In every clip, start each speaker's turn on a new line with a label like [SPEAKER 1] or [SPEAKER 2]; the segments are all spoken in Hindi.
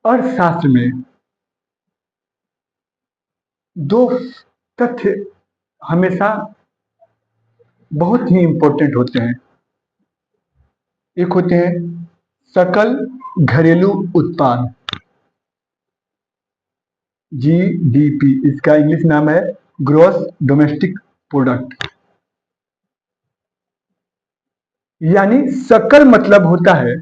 [SPEAKER 1] अर्थशास्त्र में दो तथ्य हमेशा बहुत ही इंपॉर्टेंट होते हैं। एक होते हैं सकल घरेलू उत्पाद, जीडीपी, इसका इंग्लिश नाम है ग्रॉस डोमेस्टिक प्रोडक्ट। यानी सकल मतलब होता है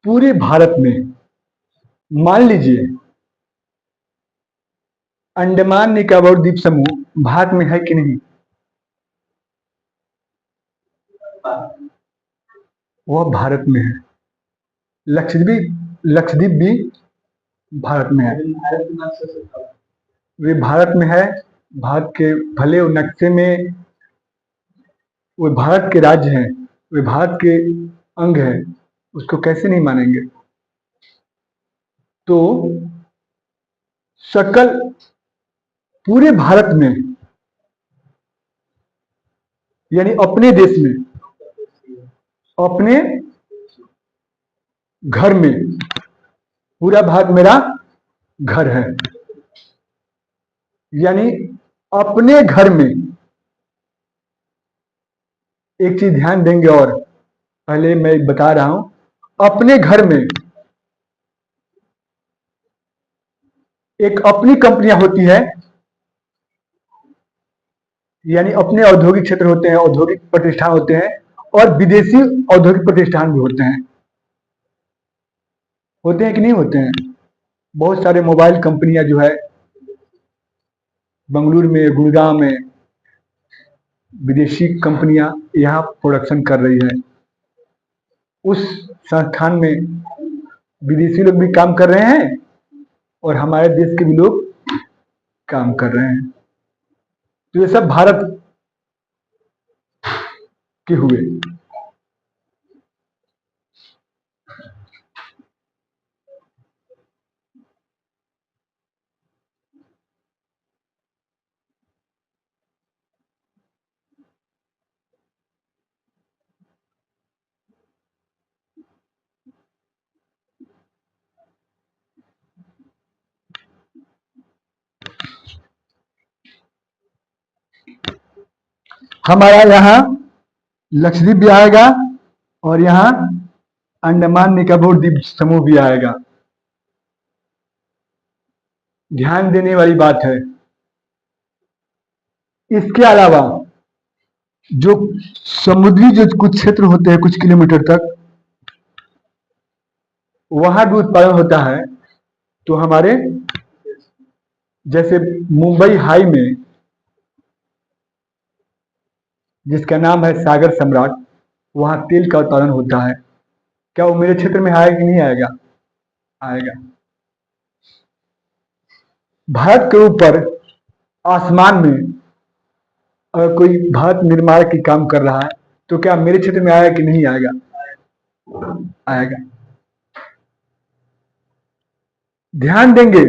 [SPEAKER 1] पूरे भारत में, मान लीजिए अंडमान निकोबार द्वीप समूह भारत में है कि नहीं? वह भारत में है। लक्षद्वीप भी भारत में है। वे भारत में है। भारत के भले वो नक्शे में वो भारत के राज्य हैं, वे भारत के अंग हैं, उसको कैसे नहीं मानेंगे? तो सकल पूरे भारत में, यानी अपने देश में, अपने घर में, पूरा भारत मेरा घर है। यानी अपने घर में एक चीज ध्यान देंगे, और पहले मैं बता रहा हूं, अपने घर में एक अपनी कंपनियां होती है, यानी अपने औद्योगिक क्षेत्र होते हैं, औद्योगिक प्रतिष्ठान होते हैं, और विदेशी औद्योगिक प्रतिष्ठान भी होते हैं कि नहीं होते हैं? बहुत सारे मोबाइल कंपनियां जो है बंगलुरु में, गुड़गांव में, विदेशी कंपनियां यहाँ प्रोडक्शन कर रही है। उस संस्थान में विदेशी लोग भी काम कर रहे हैं और हमारे देश के भी लोग काम कर रहे हैं। तो ये सब भारत के हुए। हमारा यहाँ लक्षद्वीप भी आएगा और यहाँ अंडमान निकोबार द्वीप समूह भी आएगा। ध्यान देने वाली बात है। इसके अलावा जो समुद्री जो कुछ क्षेत्र होते हैं, कुछ किलोमीटर तक, वहां भी उत्पादन होता है। तो हमारे जैसे मुंबई हाई में, जिसका नाम है सागर सम्राट, वहां तेल का उत्पादन होता है। क्या वो मेरे क्षेत्र में आएगा कि नहीं आएगा? आएगा। भारत के ऊपर आसमान में अगर कोई भारत निर्माण की काम कर रहा है, तो क्या मेरे क्षेत्र में आएगा कि नहीं आएगा? आएगा। ध्यान देंगे,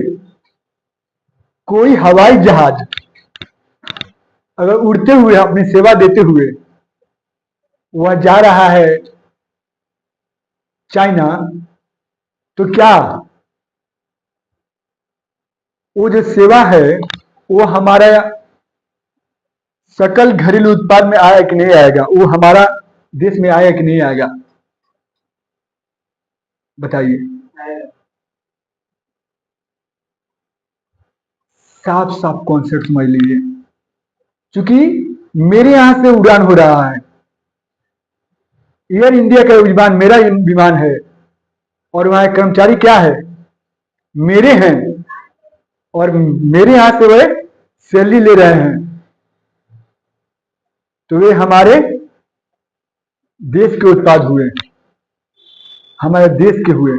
[SPEAKER 1] कोई हवाई जहाज अगर उड़ते हुए, अपनी सेवा देते हुए वह जा रहा है चाइना, तो क्या वो जो सेवा है वो हमारा सकल घरेलू उत्पाद में आएगा कि नहीं आएगा? वो हमारा देश में आएगा कि नहीं आएगा? बताइए। साफ साफ कॉन्सेप्ट समझ लीजिए। क्योंकि मेरे यहां से उड़ान हो रहा है, एयर इंडिया का विमान मेरा विमान है, और वहां कर्मचारी क्या है? मेरे हैं, और मेरे यहां से वे सैलरी ले रहे हैं। तो वे हमारे देश के उत्पाद हुए, हमारे देश के हुए।